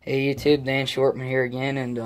Hey YouTube, Dan Shortman here again, and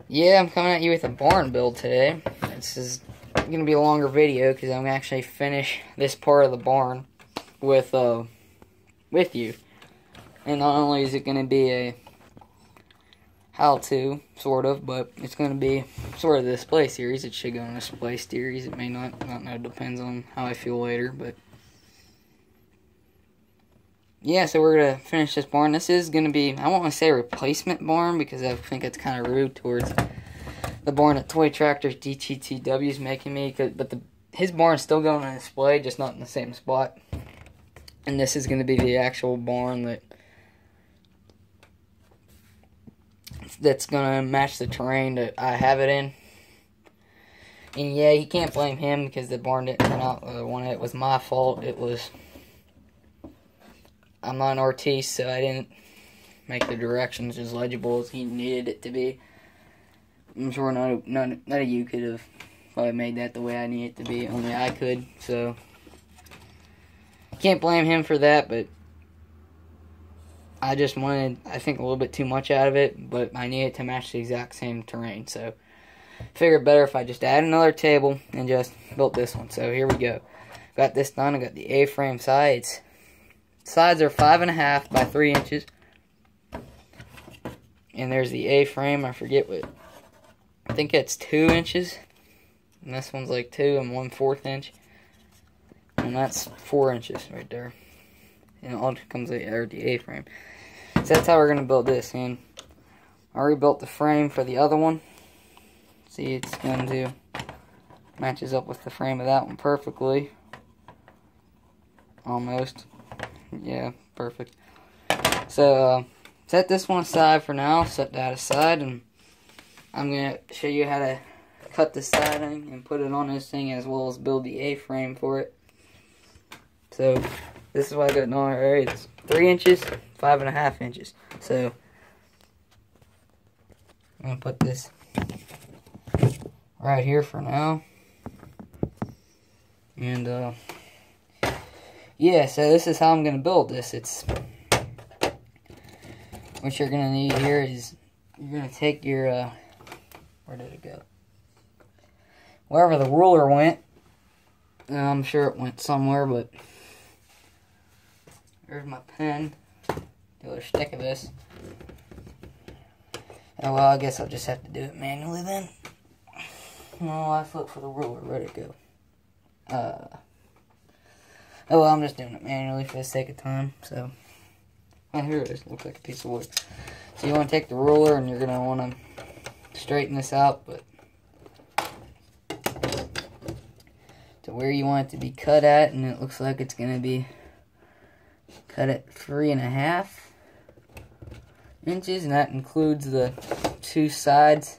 yeah, I'm coming at you with a barn build today. This is going to be a longer video because I'm going to actually finish this part of the barn with you. And not only is it going to be a how-to, sort of, but it's going to be sort of the display series. It should go on a display series. It may not, I don't know, it depends on how I feel later, but yeah, so we're going to finish this barn. This is going to be, I won't want to say a replacement barn because I think it's kind of rude towards the barn that Toy Tractors DTTW is making me. But his barn's still going on display, just not in the same spot. And this is going to be the actual barn that's going to match the terrain that I have it in. And yeah, you can't blame him because the barn didn't turn out when it was my fault. I'm not an artiste, so I didn't make the directions as legible as he needed it to be. I'm sure none of you could have probably made that the way I need it to be. Only I could, so can't blame him for that, but I just wanted, I think, a little bit too much out of it, but I needed to match the exact same terrain, so figured better if I just add another table and just built this one. So here we go. Got this done. I got the A-frame sides. Sides are 5.5 by 3 inches. And there's the A-frame. I forget what. I think it's 2 inches. And this one's like 2 1/4 inch. And that's 4 inches right there. And it all comes out of the A-frame. So that's how we're going to build this. And I already built the frame for the other one. See, it's going to matches up with the frame of that one perfectly. Almost. Yeah, perfect. So, set this one aside for now. Set that aside, and I'm going to show you how to cut the siding and put it on this thing, as well as build the A-frame for it. So, this is what I got on here. It's 3 inches, 5.5 inches. So, I'm going to put this right here for now. And, yeah, so this is how I'm going to build this. What you're going to need here is, you're going to take your, where did it go? Wherever the ruler went. I'm sure it went somewhere, but there's my pen. Do a stick of this. Oh, well, I guess I'll just have to do it manually then. No, I look for the ruler. Where'd it go? Oh, well, I'm just doing it manually for the sake of time, so. Oh, here it is. Looks like a piece of wood. So you want to take the ruler, and you're going to want to straighten this out, but to where you want it to be cut at, and it looks like it's going to be cut at 3.5 inches, and that includes the 2 sides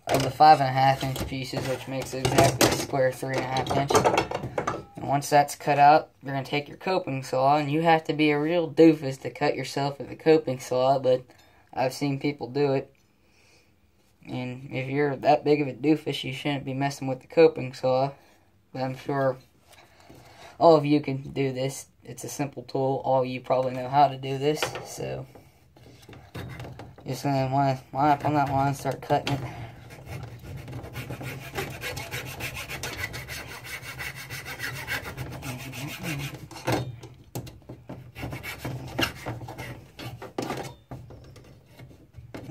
of the 5.5 inch pieces, which makes it exactly a square 3.5 inch. And once that's cut out, you're going to take your coping saw, and you have to be a real doofus to cut yourself with a coping saw, but I've seen people do it. And if you're that big of a doofus, you shouldn't be messing with the coping saw. But I'm sure all of you can do this. It's a simple tool. All of you probably know how to do this, so just going to want to line up on that line and start cutting it.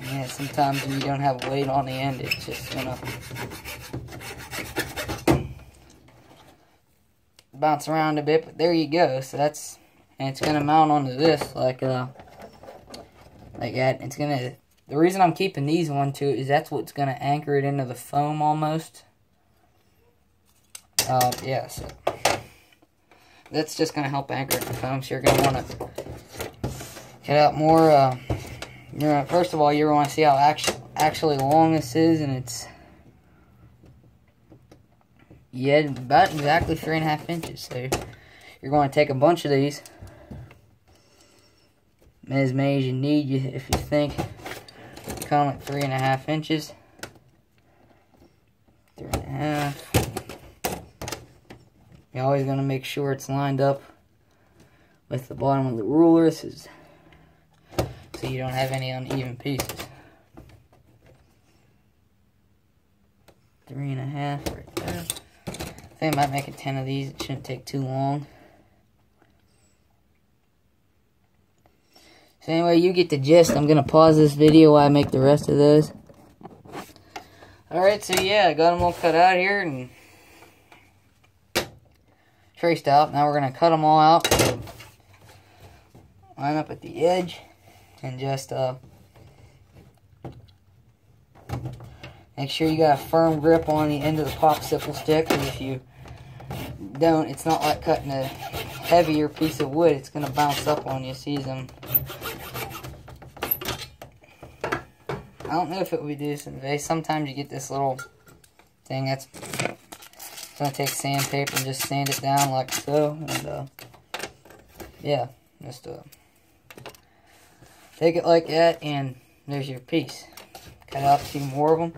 Yeah, sometimes when you don't have weight on the end, it's just gonna bounce around a bit, but there you go. So that's, and it's gonna mount onto this like that. It's gonna, the reason I'm keeping these one too is that's what's gonna anchor it into the foam almost. Yeah, so that's just gonna help anchor it to the foam. So you're gonna want to cut out more. First of all, you want to see how actually long this is, and it's, yeah, about exactly 3.5 inches. So you're going to take a bunch of these, as many as you need. If you think kind of like 3.5 inches, 3.5. You're always going to make sure it's lined up with the bottom of the ruler. This is so you don't have any uneven pieces. 3.5 right there. I think I might make 10 of these. It shouldn't take too long. So anyway, you get the gist. I'm going to pause this video while I make the rest of those. Alright, so yeah, I got them all cut out here and traced out. Now we're going to cut them all out. So line up at the edge and just make sure you got a firm grip on the end of the popsicle stick, because if you don't, it's not like cutting a heavier piece of wood. It's going to bounce up on you. See them? I don't know if it would do this in the vase. Sometimes you get this little thing that's going to take sandpaper and just sand it down like so. And yeah, just take it like that, and there's your piece. Cut out a few more of them.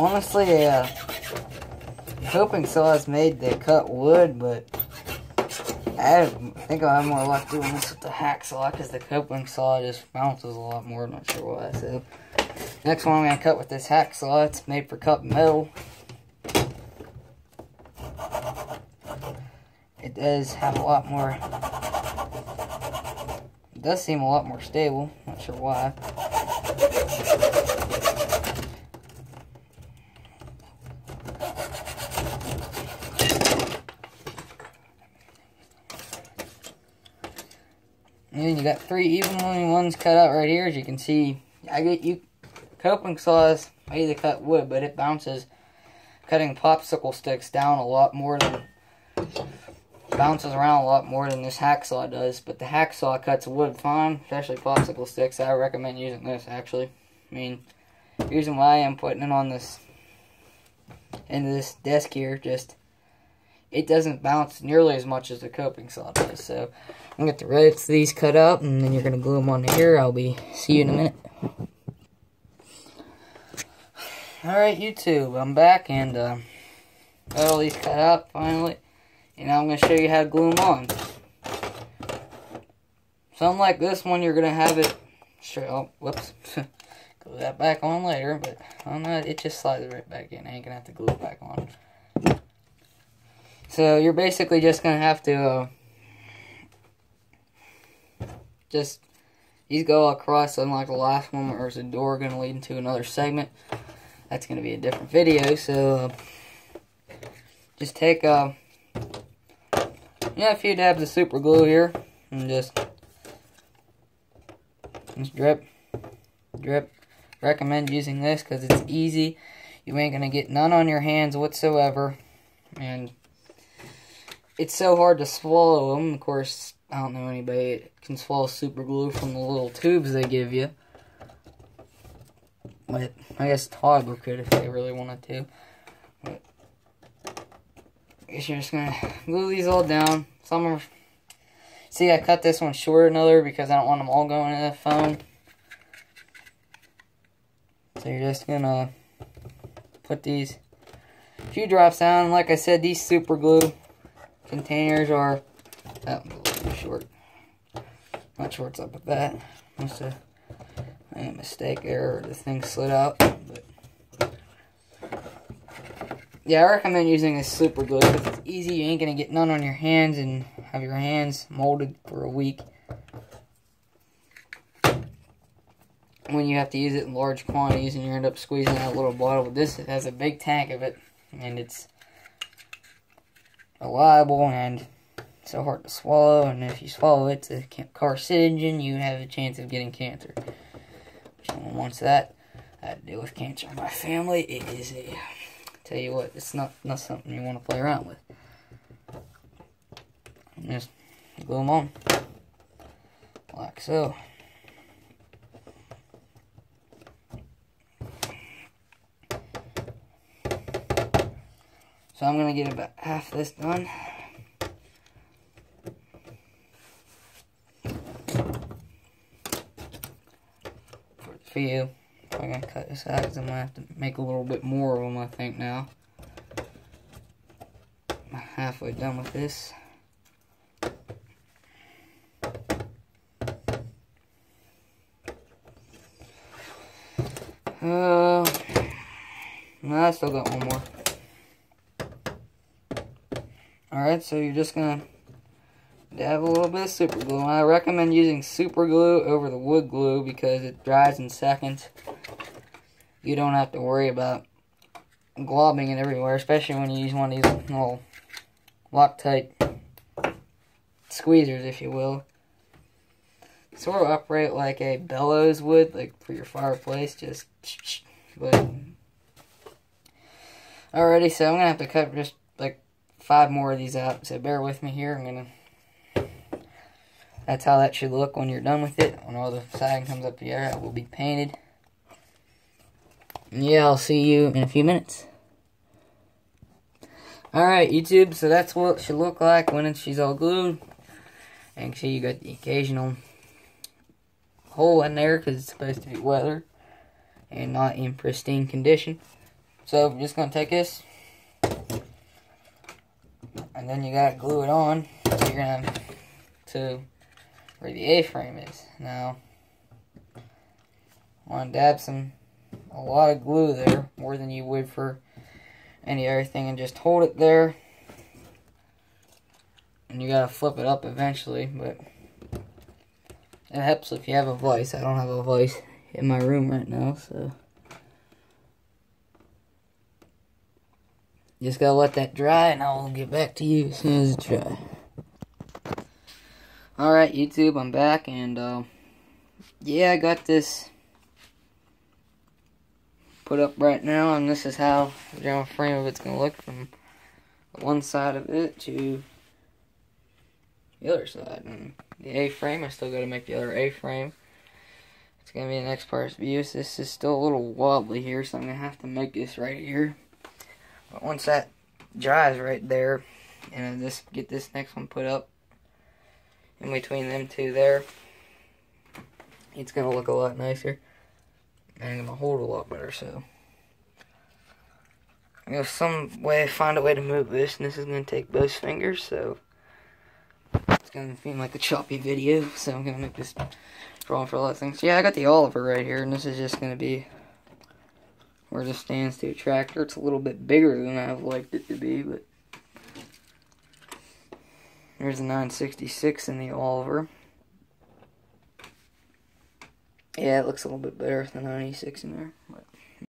Honestly, coping saw is made to cut wood, but I think I'll have more luck doing this with the hacksaw, because the coping saw just bounces a lot more. I'm not sure why. So, next one I'm going to cut with this hacksaw. It's made for cutting metal. It does have a lot more. It does seem a lot more stable. Not sure why. And you got 3 evenly ones cut out right here. As you can see, coping saws made to cut wood, but it bounces cutting popsicle sticks down a lot more than, bounces around a lot more than this hacksaw does. But the hacksaw cuts wood fine, especially popsicle sticks. I recommend using this, actually. I mean, the reason why I'm putting it on this, into this desk here, just, it doesn't bounce nearly as much as the coping saw does. So I'm going to get the rest of these cut out, and then you're going to glue them on here. See you in a minute. Alright, YouTube, I'm back, and got all these cut out finally. And now I'm going to show you how to glue them on. So unlike this one, you're going to have it straight. Oh, whoops. Glue that back on later, but on that, it just slides right back in. I ain't going to have to glue it back on. So you're basically just going to have to just, these go all across, unlike the last one where there's a door going to lead into another segment. That's going to be a different video. So just take a few dabs of super glue here, and just drip. Recommend using this because it's easy. You ain't going to get none on your hands whatsoever, and it's so hard to swallow them. Of course, I don't know anybody that can swallow super glue from the little tubes they give you. But I guess toddler could if they really wanted to. But I guess you're just going to glue these all down. Some are... See, I cut this one shorter than another because I don't want them all going in the phone. So you're just going to put these few drops down. Like I said, these super glue containers are... That one's a little too short. Not sure what's up with that. Must have made a mistake there, or the thing slid out. But yeah, I recommend using this super glue because it's easy. You ain't going to get none on your hands and have your hands molded for a week when you have to use it in large quantities and you end up squeezing out a little bottle. But this has a big tank of it, and it's reliable and so hard to swallow, and if you swallow it, it's a carcinogen. You have a chance of getting cancer. Which no one wants that. I had to deal with cancer in my family. It is tell you what, it's not something you want to play around with. And just glue them on like so. So I'm going to get about half this done. For you, I'm going to cut this out because I'm going to have to make a little bit more of them, I think, now. I'm halfway done with this. No, I still got one more. Alright, so you're just going to dab a little bit of super glue. I recommend using super glue over the wood glue because it dries in seconds. You don't have to worry about globbing it everywhere, especially when you use one of these little Loctite squeezers, if you will. Sort of operate like a bellows would, like for your fireplace, just but alrighty, so I'm gonna have to cut just like 5 more of these out, so bear with me here. That's how that should look when you're done with it. When all the siding comes up the air, it will be painted. And yeah, I'll see you in a few minutes. Alright, YouTube, so that's what it should look like when she's all glued. And see, you got the occasional hole in there because it's supposed to be weathered and not in pristine condition. So I'm just going to take this and then you got to glue it on. So you're going to where the A-frame is. Now, I want to dab a lot of glue there, more than you would for any other thing, and just hold it there. And you got to flip it up eventually, but it helps if you have a vise. I don't have a vise in my room right now, so just gotta let that dry, and I'll get back to you as soon as it's dry. Alright, YouTube, I'm back, and yeah, I got this put up right now, and this is how the general frame of it's gonna look from one side of it to the other side. And the A-frame, I still gotta make the other A-frame. It's gonna be the next part of use. This is still a little wobbly here, so I'm gonna have to make this right here. But once that dries right there, and just get this next one put up in between them two there, it's gonna look a lot nicer and gonna hold a lot better. So I'm gonna find a way to move this, and this is gonna take both fingers, so it's gonna seem like a choppy video. So I'm gonna make this drawing for a lot of things. Yeah, I got the Oliver right here, and this is just gonna be where this stands to a tractor. It's a little bit bigger than I've liked it to be, but there's a 966 in the Oliver. Yeah, it looks a little bit better than 96 in there.